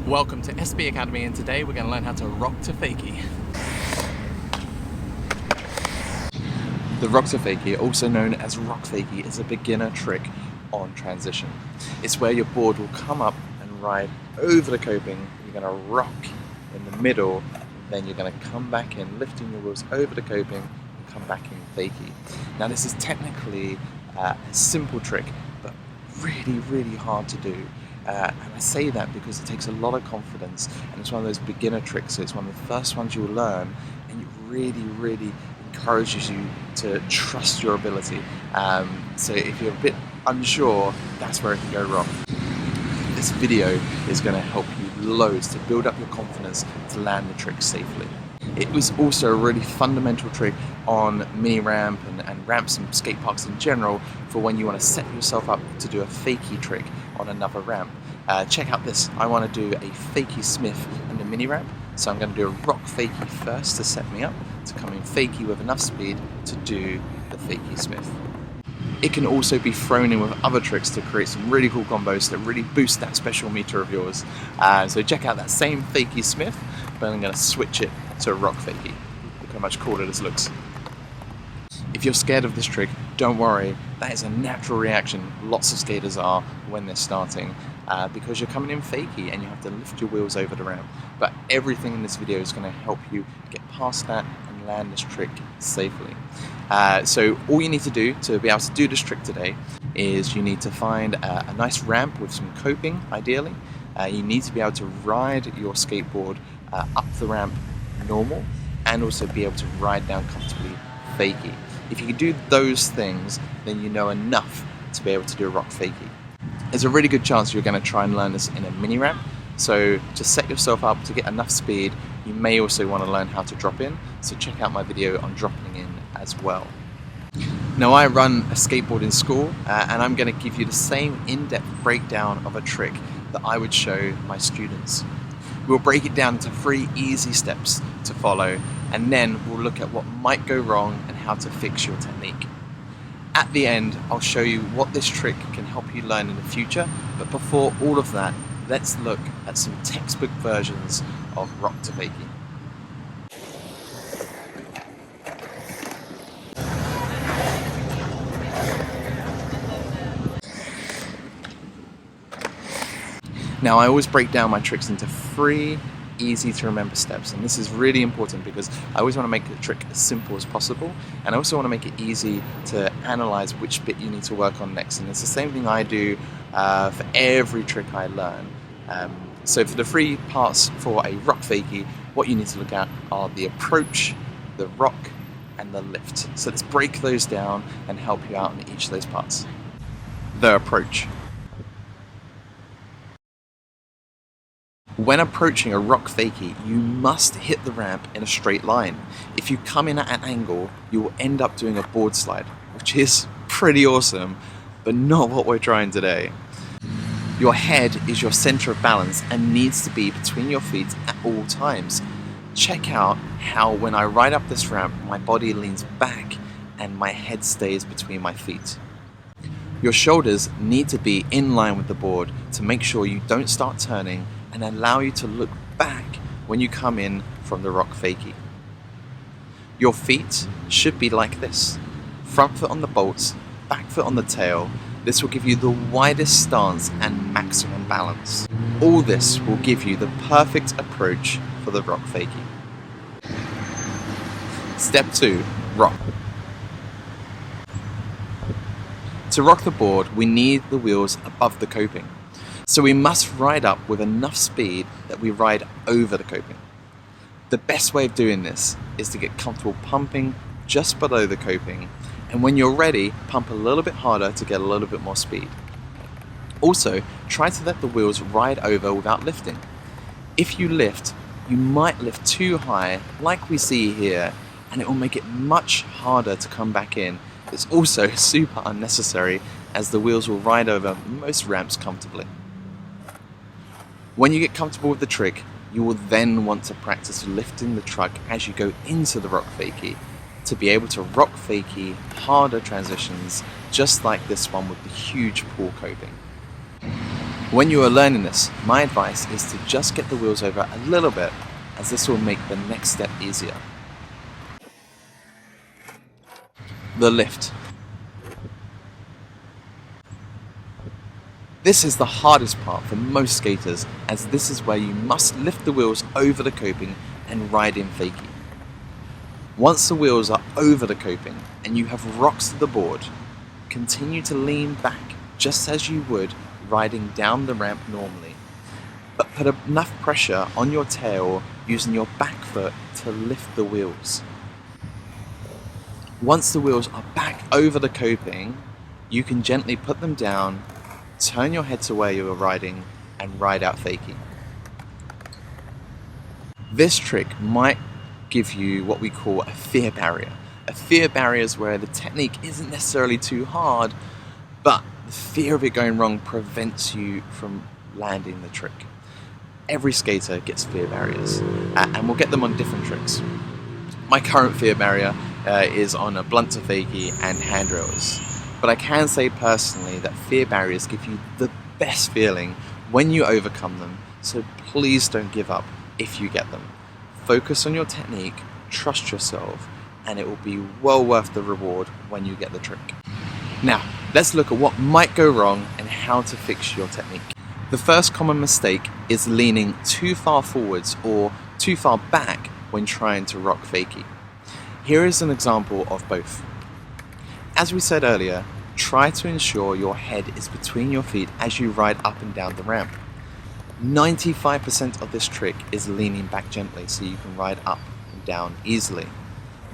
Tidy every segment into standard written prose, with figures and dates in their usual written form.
Welcome to SB Academy, and today we're going to learn how to rock to fakie. The rock to fakie, also known as rock fakie, is a beginner trick on transition. It's where your board will come up and ride over the coping. You're going to rock in the middle, then you're going to come back in, lifting your wheels over the coping and come back in fakie. Now this is technically a simple trick, but really hard to do. And I say that because it takes a lot of confidence, and it's one of those beginner tricks, so it's one of the first ones you'll learn, and it really encourages you to trust your ability. So if you're a bit unsure, that's where it can go wrong. This video is going to help you loads to build up your confidence to land the trick safely. It was also a really fundamental trick on mini ramp and ramps and skate parks in general for when you want to set yourself up to do a fakie trick on another ramp. Check out this. I want to do a fakie smith and a mini ramp, so I'm going to do a rock fakie first to set me up to come in fakie with enough speed to do the fakie smith. It can also be thrown in with other tricks to create some really cool combos that really boost that special meter of yours. So check out that same fakie smith, but I'm going to switch it to a rock fakie. Look how much cooler this looks. If you're scared of this trick, don't worry, that is a natural reaction lots of skaters are when they're starting, because you're coming in fakie and you have to lift your wheels over the ramp. But everything in this video is going to help you get past that and land this trick safely. So all you need to do to be able to do this trick today is you need to find a nice ramp with some coping, ideally. You need to be able to ride your skateboard up the ramp normal, and also be able to ride down comfortably fakie. If you can do those things, then you know enough to be able to do a rock fakie. There's a really good chance you're going to try and learn this in a mini ramp, so to set yourself up to get enough speed, you may also want to learn how to drop in, so check out my video on dropping in as well. Now I run a skateboard in school, and I'm going to give you the same in-depth breakdown of a trick that I would show my students. We'll break it down into 3 easy steps to follow, and then we'll look at what might go wrong and how to fix your technique. At the end, I'll show you what this trick can help you learn in the future, but before all of that, let's look at some textbook versions of rock to fakie. Now I always break down my tricks into 3 easy to remember steps, and this is really important because I always want to make the trick as simple as possible, and I also want to make it easy to analyze which bit you need to work on next, and it's the same thing I do for every trick I learn. So for the 3 parts for a rock fakie, what you need to look at are the approach, the rock, and the lift. So let's break those down and help you out in each of those parts. The approach. When approaching a rock fakie, you must hit the ramp in a straight line. If you come in at an angle, you will end up doing a board slide, which is pretty awesome, but not what we're trying today. Your head is your center of balance and needs to be between your feet at all times. Check out how when I ride up this ramp, my body leans back and my head stays between my feet. Your shoulders need to be in line with the board to make sure you don't start turning and allow you to look back when you come in from the rock fakie. Your feet should be like this. Front foot on the bolts, back foot on the tail. This will give you the widest stance and maximum balance. All this will give you the perfect approach for the rock fakie. Step 2, rock. To rock the board, we need the wheels above the coping. So we must ride up with enough speed that we ride over the coping. The best way of doing this is to get comfortable pumping just below the coping, and when you're ready, pump a little bit harder to get a little bit more speed. Also, try to let the wheels ride over without lifting. If you lift, you might lift too high, like we see here, and it will make it much harder to come back in. It's also super unnecessary, as the wheels will ride over most ramps comfortably. When you get comfortable with the trick, you will then want to practice lifting the truck as you go into the rock fakie to be able to rock fakie harder transitions just like this one with the huge pull coping. When you are learning this, my advice is to just get the wheels over a little bit, as this will make the next step easier. The lift. This is the hardest part for most skaters, as this is where you must lift the wheels over the coping and ride in fakie. Once the wheels are over the coping and you have rocks to the board, continue to lean back just as you would riding down the ramp normally, but put enough pressure on your tail using your back foot to lift the wheels. Once the wheels are back over the coping, you can gently put them down, turn your head to where you are riding, and ride out fakie. This trick might give you what we call a fear barrier. A fear barrier is where the technique isn't necessarily too hard, but the fear of it going wrong prevents you from landing the trick. Every skater gets fear barriers, and we'll get them on different tricks. My current fear barrier is on a blunt to fakie and handrails. But I can say personally that fear barriers give you the best feeling when you overcome them, so please don't give up if you get them. Focus on your technique, trust yourself, and it will be well worth the reward when you get the trick. Now, let's look at what might go wrong and how to fix your technique. The first common mistake is leaning too far forwards or too far back when trying to rock fakie. Here is an example of both. As we said earlier, try to ensure your head is between your feet as you ride up and down the ramp. 95% of this trick is leaning back gently so you can ride up and down easily.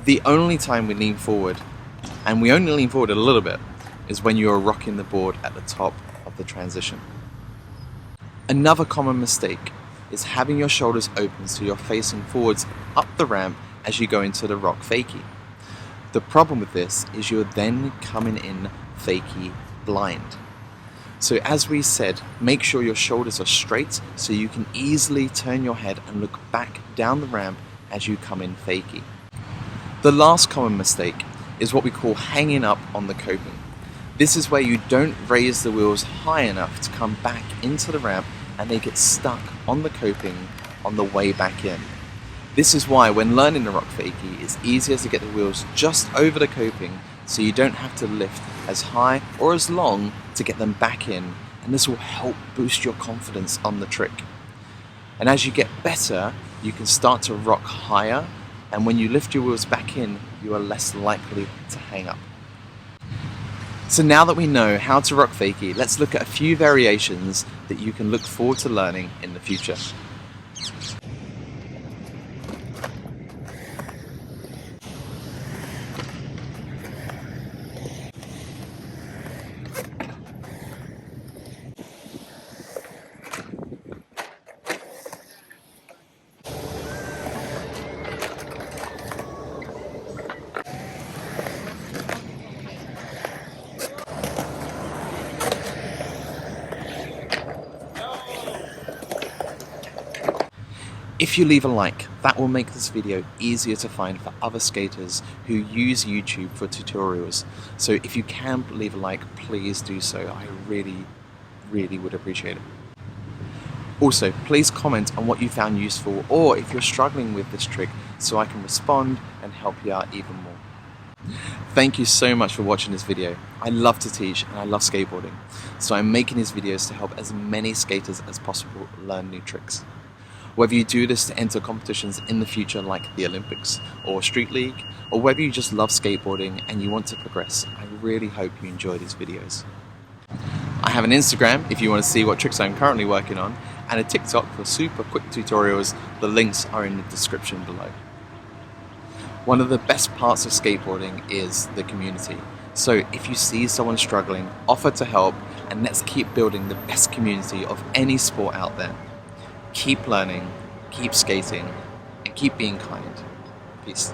The only time we lean forward, and we only lean forward a little bit, is when you are rocking the board at the top of the transition. Another common mistake is having your shoulders open so you're facing forwards up the ramp as you go into the rock fakie. The problem with this is you're then coming in fakie blind. So as we said, make sure your shoulders are straight so you can easily turn your head and look back down the ramp as you come in fakie. The last common mistake is what we call hanging up on the coping. This is where you don't raise the wheels high enough to come back into the ramp and they get stuck on the coping on the way back in. This is why when learning the rock fakie, it's easier to get the wheels just over the coping so you don't have to lift as high or as long to get them back in, and this will help boost your confidence on the trick. And as you get better, you can start to rock higher, and when you lift your wheels back in, you are less likely to hang up. So now that we know how to rock fakie, let's look at a few variations that you can look forward to learning in the future. If you leave a like, that will make this video easier to find for other skaters who use YouTube for tutorials. So if you can leave a like, please do so. I really would appreciate it. Also, please comment on what you found useful or if you're struggling with this trick so I can respond and help you out even more. Thank you so much for watching this video. I love to teach and I love skateboarding, so I'm making these videos to help as many skaters as possible learn new tricks. Whether you do this to enter competitions in the future like the Olympics or Street League, or whether you just love skateboarding and you want to progress, I really hope you enjoy these videos. I have an Instagram if you want to see what tricks I'm currently working on, and a TikTok for super quick tutorials. The links are in the description below. One of the best parts of skateboarding is the community. So if you see someone struggling, offer to help, and let's keep building the best community of any sport out there. Keep learning, keep skating, and keep being kind. Peace.